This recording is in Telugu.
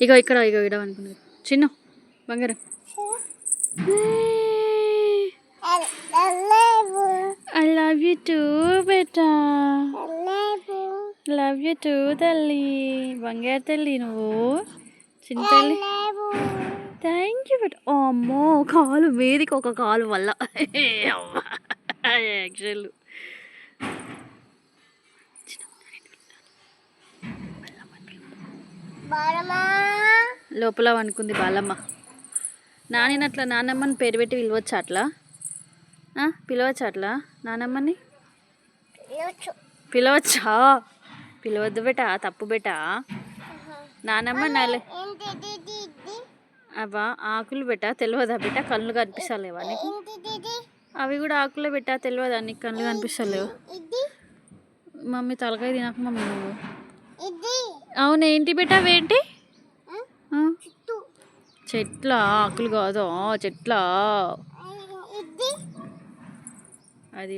ఇగో ఇక్కడ ఇగో ఇడ అనుకున్నది చిన్న బంగారం. I love you two beta. Love you two తల్లి, బంగారు తల్లి నువ్వు చిన్న తల్లి. థ్యాంక్ యూ బేటా. అమ్మో కాలు మీదికి ఒక కాలు వల్ల యాక్చువల్ లోపల అనుకుంది బాలమ్మ. నానినట్లా నానమ్మని పేరు పెట్టి పిలవచ్చా అట్లా? పిలవచ్చా అట్లా నానమ్మని? పిలవచ్చా? పిలవద్దు బేటా, తప్పు బేటా. నానమ్మ నాలే అవా ఆకులు బేటా, తెలియదా బేటా? కళ్ళు కనిపిస్తలేవా నీకు? అవి కూడా ఆకులే బేటా, తెలియదా నీకు? కళ్ళు కనిపిస్తలేవు. మమ్మీ తలకాయ తినక మమ్మీ నువ్వు. అవునేంటి బేటా అవేంటి? చెట్ల ఆకులు కాదు, చెట్ల అది